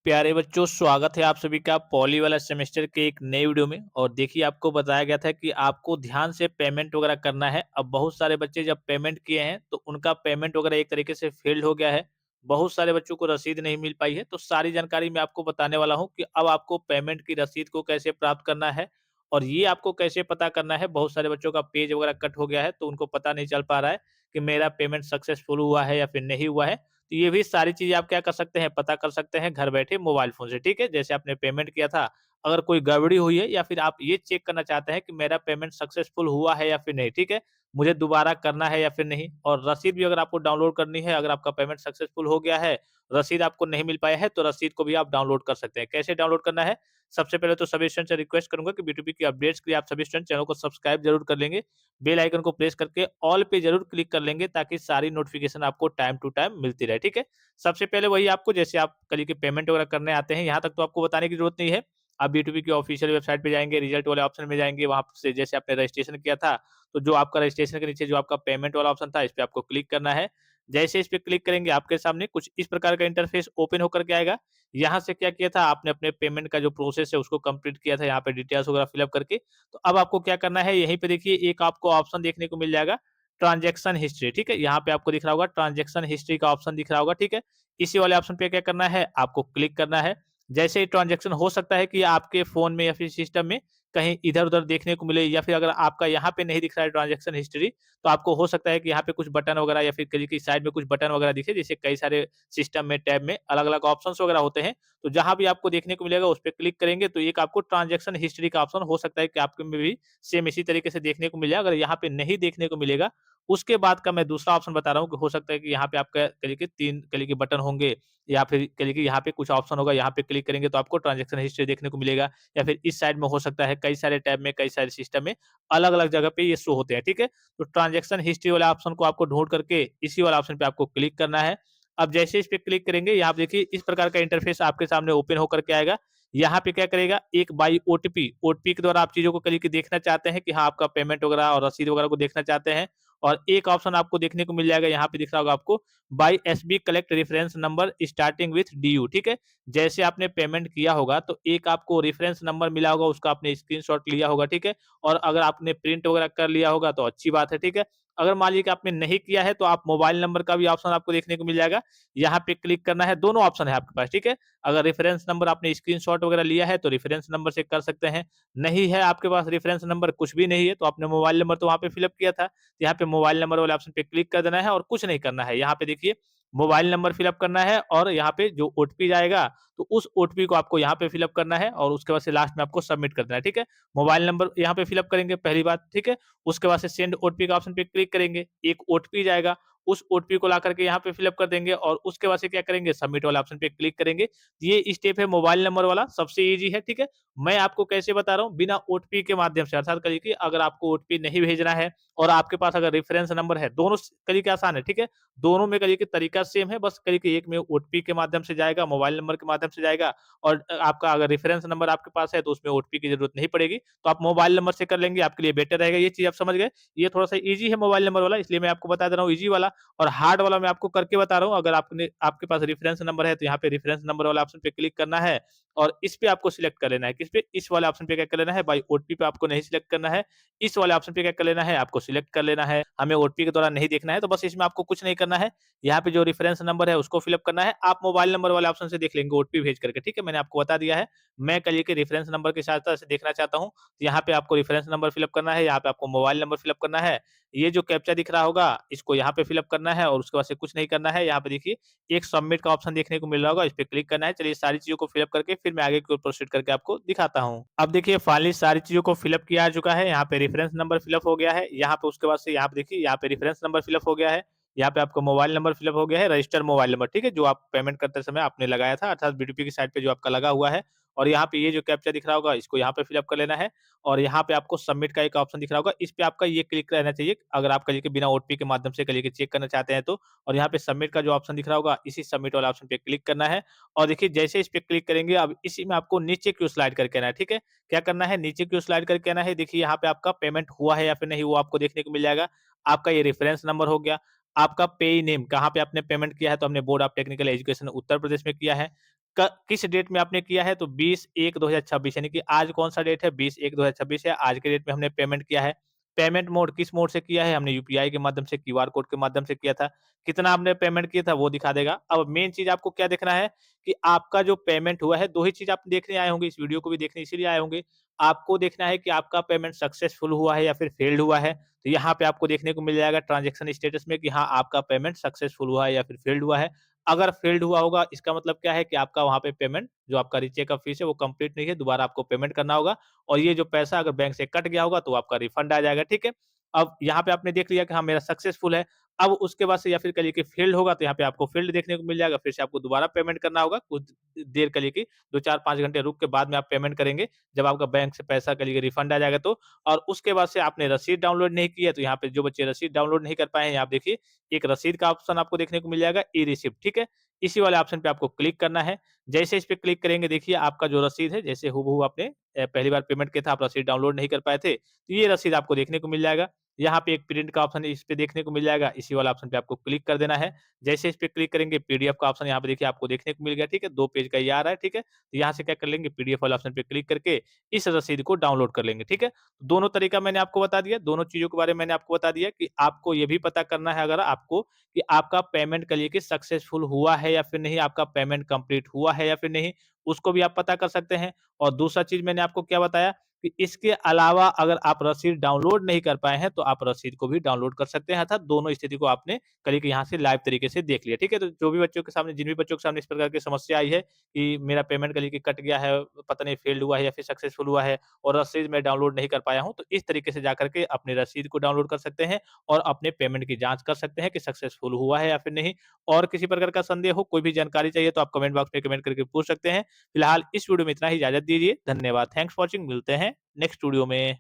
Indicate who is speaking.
Speaker 1: प्यारे बच्चों, स्वागत है आप सभी का पॉली वाला सेमेस्टर के एक नए वीडियो में। और देखिए, आपको बताया गया था कि आपको ध्यान से पेमेंट वगैरह करना है। अब बहुत सारे बच्चे जब पेमेंट किए हैं तो उनका पेमेंट वगैरह एक तरीके से फेल्ड हो गया है। बहुत सारे बच्चों को रसीद नहीं मिल पाई है। तो सारी जानकारी मैं आपको बताने वाला हूँ कि अब आपको पेमेंट की रसीद को कैसे प्राप्त करना है और ये आपको कैसे पता करना है। बहुत सारे बच्चों का पेज वगैरह कट हो गया है तो उनको पता नहीं चल पा रहा है कि मेरा पेमेंट सक्सेसफुल हुआ है या फिर नहीं हुआ है। तो ये भी सारी चीज़ें आप क्या कर सकते हैं, पता कर सकते हैं घर बैठे मोबाइल फ़ोन से, ठीक है? जैसे आपने पेमेंट किया था, अगर कोई गड़बड़ी हुई है या फिर आप ये चेक करना चाहते हैं कि मेरा पेमेंट सक्सेसफुल हुआ है या फिर नहीं, ठीक है? मुझे दोबारा करना है या फिर नहीं। और रसीद भी अगर आपको डाउनलोड करनी है, अगर आपका पेमेंट सक्सेसफुल हो गया है, रसीद आपको नहीं मिल पाया है, तो रसीद को भी आप डाउनलोड कर सकते हैं। कैसे डाउनलोड करना है? सबसे पहले तो सभी स्टूडेंट से रिक्वेस्ट करूँगा कि B2B की अपडेट्स के लिए आप सभी स्टूडेंट चैनल को सब्सक्राइब ज़रूर कर लेंगे। बेल आइकन को प्रेस करके ऑल पे ज़रूर क्लिक कर लेंगे ताकि सारी नोटिफ़िकेशन आपको टाइम टू टाइम मिलती रहे, ठीक है? सबसे पहले वही आपको, जैसे आप कल की पेमेंट वगैरह करने आते हैं, यहाँ तक तो आपको बताने की ज़रूरत नहीं है। आप B2B की ऑफ़िशियल वेबसाइट पे जाएँगे, रिज़ल्ट वाले ऑप्शन में जाएँगे, वहाँ से जैसे आपने रजिस्ट्रेशन किया था, तो जो आपका रजिस्ट्रेशन के नीचे जो आपका पेमेंट वाला ऑप्शन था, इस पे आपको क्लिक करना है। जैसे इस पे क्लिक करेंगे, आपके सामने कुछ इस प्रकार का इंटरफ़ेस ओपन होकर के आएगा। यहाँ से क्या किया था आपने, अपने पेमेंट का जो प्रोसेस है उसको कंप्लीट किया था, यहाँ पे डिटेल्स वगैरह फ़िल अप करके। तो अब आपको क्या करना है, यहीं पे देखिए एक आपको ऑप्शन देखने को मिल जाएगा, ट्रांज़ैक्शन हिस्ट्री, ठीक है? यहाँ पे आपको दिख रहा होगा ट्रांज़ैक्शन हिस्ट्री का ऑप्शन दिख रहा होगा, ठीक है? इसी वाले ऑप्शन पे क्या करना है, आपको क्लिक करना है। जैसे ही ट्रांज़ैक्शन, हो सकता है कि आपके फ़ोन में या फिर सिस्टम में कहीं इधर-उधर देखने को मिले, या फिर अगर आपका यहाँ पे नहीं दिख रहा है ट्रांज़ैक्शन हिस्ट्री, तो आपको हो सकता है कि यहाँ पे कुछ बटन वगैरह या फिर कहीं की साइड में कुछ बटन वगैरह दिखे, जैसे कई सारे सिस्टम में टैब में अलग-अलग ऑप्शंस वगैरह होते हैं। तो जहाँ भी आपको देखने को मिलेगा उस पे क्लिक करेंगे तो एक आपको ट्रांज़ैक्शन हिस्ट्री का ऑप्शन, हो सकता है कि आपके में भी सेम इसी तरीके से देखने को मिल जाए। अगर यहाँ पे नहीं देखने को मिलेगा, उसके बाद का मैं दूसरा ऑप्शन बता रहा हूँ कि हो सकता है कि यहाँ पे आपका कह लीजिए 3 कह लीजिए बटन होंगे, या फिर कह लीजिए यहाँ पे कुछ ऑप्शन होगा, यहाँ पे क्लिक करेंगे तो आपको ट्रांज़ैक्शन हिस्ट्री देखने को मिलेगा। या फिर इस साइड में हो सकता है कई सारे टैब में, कई सारे सिस्टम में अलग-अलग जगह पे ये शो होते हैं, ठीक है? तो ट्रांज़ैक्शन हिस्ट्री वाले ऑप्शन को आपको ढूँढ करके इसी वाला ऑप्शन पे आपको क्लिक करना है। अब जैसे इस पे क्लिक करेंगे, यहाँ पे देखिए इस प्रकार का इंटरफ़ेस आपके सामने ओपन होकर के आएगा। यहाँ पे क्या करेगा, एक बाई ओटीपी, ओटीपी के द्वारा आप चीज़ों को कहीं देखना चाहते हैं कि हाँ, आपका पेमेंट वगैरह और रसीद वगैरह को देखना चाहते हैं। और एक ऑप्शन आपको देखने को मिल जाएगा, यहाँ पे दिख रहा होगा आपको, bye SB collect reference number starting with DU, ठीक है? जैसे आपने पेमेंट किया होगा तो एक आपको रेफरेंस नंबर मिला होगा, उसका आपने स्क्रीनशॉट लिया होगा, ठीक है? और अगर आपने प्रिंट वगैरह कर लिया होगा तो अच्छी बात है, ठीक है? अगर मान लीजिए कि आपने नहीं किया है तो आप मोबाइल नंबर का भी ऑप्शन आपको देखने को मिल जाएगा। यहाँ पे क्लिक करना है, दोनों ऑप्शन है आपके पास, ठीक है? अगर रेफरेंस नंबर आपने स्क्रीनशॉट वगैरह लिया है तो रेफरेंस नंबर से कर सकते हैं। नहीं है आपके पास रेफरेंस नंबर, कुछ भी नहीं है, तो आपने मोबाइल नंबर तो वहाँ पे फिलअप किया था। यहाँ पे मोबाइल नंबर वाले ऑप्शन पे क्लिक कर देना है और कुछ नहीं करना है। यहाँ पे देखिए मोबाइल नंबर फिलअप करना है और यहाँ पे जो ओटीपी जाएगा तो उस ओटीपी को आपको यहाँ पे फिलअप करना है और उसके बाद से लास्ट में आपको सबमिट कर देना है, ठीक है? मोबाइल नंबर यहाँ पे फिलअप करेंगे, पहली बात, ठीक है? उसके बाद से सेंड ओटीपी का ऑप्शन पे क्लिक करेंगे, एक ओटीपी जाएगा, उस ओटीपी को ला करके यहाँ पे फिलअप कर देंगे और उसके बाद से क्या करेंगे, सबमिट वाले ऑप्शन पे क्लिक करेंगे। ये स्टेप है मोबाइल नंबर वाला, सबसे ईज़ी है, ठीक है? मैं आपको कैसे बता रहा हूँ, बिना ओटीपी के माध्यम से, अर्थात कहिए कि अगर आपको ओटीपी नहीं भेजना है और आपके पास अगर रेफरेंस नंबर है, दोनों तरीके आसान है, ठीक है? दोनों में कहिए कि तरीका सेम है, बस कहिए कि एक में ओटीपी के माध्यम से जाएगा, मोबाइल नंबर के माध्यम से जाएगा, और आपका अगर रेफरेंस नंबर आपके पास है तो उसमें ओटीपी की ज़रूरत नहीं पड़ेगी, तो आप मोबाइल नंबर से कर लेंगे, आपके लिए बेटर रहेगा। ये चीज़ आप समझ गए? ये थोड़ा-सा ईज़ी है मोबाइल नंबर वाला, इसलिए मैं आपको बता दे रहा हूँ ईज़ी वाला। और हार्ड वाला मैं आपको करके बता रहा हूँ। अगर आपने आपके पास रेफरेंस नंबर है तो यहाँ पे रेफरेंस नंबर वाला ऑप्शन पे क्लिक करना है और इस पे आपको सिलेक्ट कर लेना है। किस पे? इस वाले ऑप्शन पे क्या कर लेना है, बाय ओटीपी पे आपको नहीं सिलेक्ट करना है। इस वाले ऑप्शन पे क्या कर लेना है, आपको सिलेक्ट कर लेना है। हमें ओटीपी के द्वारा नहीं देखना है, तो बस इसमें आपको कुछ नहीं करना है। यहाँ पे जो रेफरेंस नंबर है उसको फिल अप करना है। आप मोबाइल नंबर वाले ऑप्शन से देख लेंगे ओटीपी भेज करके, ठीक है? मैंने आपको बता दिया है। मैं कल के रेफरेंस नंबर की सहायता से देखना चाहता हूँ। तो यहाँ पे आपको रेफरेंस नंबर फिल अप करना है, यहाँ पे आपको मोबाइल नंबर फिल अप करना है। ये जो कैप्चा दिख रहा होगा, इसको यहाँ पे फिल अप करना है और उसके बाद से कुछ नहीं करना है। यहाँ पे देखिए एक सबमिट का ऑप्शन देखने को मिल रहा होगा, इस पे क्लिक करना है। चलिए सारी चीज़ों को फिल अप करके फिर मैं आगे की ओर प्रोसीड करके आपको दिखाता हूँ। अब देखिए फाइनली सारी चीज़ों को फिल अप किया जा चुका है। यहाँ पे रेफरेंस नंबर फिल अप हो गया है। यहाँ पे उसके बाद से यहाँ पे देखिए, यहाँ पे रेफरेंस नंबर फिल अप हो गया है। यहाँ पे आपका मोबाइल नंबर फिल अप हो गया है, रजिस्टर्ड मोबाइल नंबर, ठीक है? जो आप पेमेंट करते समय आपने लगाया था, अर्थात बीटीपी की साइट पे जो आपका लगा हुआ है। और यहाँ पे ये जो कैप्चा दिख रहा होगा, इसको यहाँ पे फिल अप कर लेना है और यहाँ पे आपको सबमिट का एक ऑप्शन दिख रहा होगा, इस पे आपका ये क्लिक रहना चाहिए, अगर आप कहिए कि बिना ओटीपी के माध्यम से कहिए कि चेक करना चाहते हैं तो। और यहाँ पे सबमिट का जो ऑप्शन दिख रहा होगा, इसी सबमिट वाला ऑप्शन पे क्लिक करना है और देखिए जैसे इस पे क्लिक करेंगे, अब इसी में आपको नीचे की ओर स्लाइड करके आना है, ठीक है? क्या करना है, नीचे की ओर स्लाइड करके आना है। देखिए यहाँ पे आपका पेमेंट हुआ है या फिर नहीं, वो आपको देखने को मिल जाएगा। आपका ये रेफरेंस नंबर हो गया, आपका पेई नेम, कहाँ पे आपने पेमेंट किया है, तो हमने board of technical education Uttar Pradesh में किया है। किस डेट में आपने किया है, तो 20/1/2026 यानी कि आज कौन-सा डेट है, 20/1/2026 है, आज के डेट में हमने पेमेंट किया है। पेमेंट मोड किस मोड से किया है, हमने यूपीआई के माध्यम से, क्यूआर कोड के माध्यम से किया था। कितना आपने पेमेंट किया था वो दिखा देगा। अब मेन चीज़ आपको क्या देखना है कि आपका जो पेमेंट हुआ है, 2 ही चीज़ आप देखने आए होंगे, इस वीडियो को भी देखने इसीलिए आए होंगे। आपको देखना है कि आपका पेमेंट सक्सेसफुल हुआ है या फिर फेल्ड हुआ है। तो यहाँ पे आपको देखने को मिल जाएगा ट्रांज़ैक्शन स्टेटस में कि हाँ, आपका पेमेंट सक्सेसफुल हुआ है या फिर फेल्ड हुआ है। अगर फेल्ड हुआ होगा इसका मतलब क्या है कि आपका वहाँ पे पेमेंट जो आपका रीचेक का फीस है वो कंप्लीट नहीं है, दोबारा आपको पेमेंट करना होगा और ये जो पैसा अगर बैंक से कट गया होगा तो आपका रिफंड आ जाएगा, ठीक है? अब यहाँ पे आपने देख लिया कि हाँ, मेरा सक्सेसफुल है। अब उसके बाद से या फिर कहिए कि फेल्ड होगा तो यहाँ पे आपको फेल्ड देखने को मिल जाएगा, फिर से आपको दोबारा पेमेंट करना होगा। कुछ देर कहिए कि 2, 4, 5 घंटे रुक के बाद में आप पेमेंट करेंगे, जब आपका बैंक से पैसा कहिए रिफंड आ जाएगा तो। और उसके बाद से आपने रसीद डाउनलोड नहीं की है, तो यहाँ पे जो बच्चे रसीद डाउनलोड नहीं कर पाए हैं, यहाँ आप देखिए एक रसीद का ऑप्शन आपको देखने को मिल जाएगा, ई-रिसिप्ट, ठीक है? इसी वाले ऑप्शन पे आपको क्लिक करना है। जैसे इस पे क्लिक करेंगे देखिए आपका जो रसीद है, जैसे हूबहू आपने पहली बार पेमेंट किया था, आप रसीद डाउनलोड नहीं कर पाए थे, तो ये रसीद आपको देखने को मिल जाएगा। यहाँ पे एक प्रिंट का ऑप्शन है, इस पे देखने को मिल जाएगा, इसी वाला ऑप्शन पे आपको क्लिक कर देना है। जैसे इस पे क्लिक करेंगे पीडीएफ का ऑप्शन यहाँ पे देखिए आपको देखने को मिल गया, ठीक है? 2 पेज का ये आ रहा है, ठीक है? तो यहाँ से क्या कर लेंगे पीडीएफ वाले ऑप्शन पे क्लिक करके इस रसीद को डाउनलोड कर लेंगे, ठीक है? दोनों तरीका मैंने आपको बता दिया, दोनों चीज़ों के बारे में मैंने आपको बता दिया कि आपको ये भी पता करना है अगर आपको कि आपका पेमेंट करिए कि सक्सेसफुल हुआ है या फिर नहीं, आपका पेमेंट कंप्लीट हुआ है या फिर नहीं, उसको भी आप पता कर सकते हैं। और दूसरा चीज़ मैंने आपको क्या बताया कि इसके अलावा अगर आप रसीद डाउनलोड नहीं कर पाए हैं, तो आप रसीद को भी डाउनलोड कर सकते हैं, अर्थात दोनों स्थिति को आपने करिए कि यहाँ से लाइव तरीके से देख लिया, ठीक है? तो जो भी बच्चों के सामने जिन भी बच्चों के सामने इस प्रकार की समस्या आई है कि मेरा पेमेंट करिए कि कट गया है, पता नहीं फेल्ड हुआ है या फिर सक्सेसफुल हुआ है और रसीद मैं डाउनलोड नहीं कर पाया हूँ, तो इस तरीके से जाकर के अपनी रसीद को डाउनलोड कर सकते हैं और अपने पेमेंट की जाँच कर सकते हैं कि सक्सेसफुल हुआ है या फिर नहीं। और किसी प्रकार का संदेह हो, कोई भी जानकारी चाहिए तो आप कमेंट बॉक्स में कमेंट करके पूछ सकते हैं। फिलहाल इस वीडियो में इतना ही, इजाज़त दीजिए। धन्यवाद। थैंक्स फॉर वॉचिंग, मिलते हैं नेक्स्ट वीडियो में।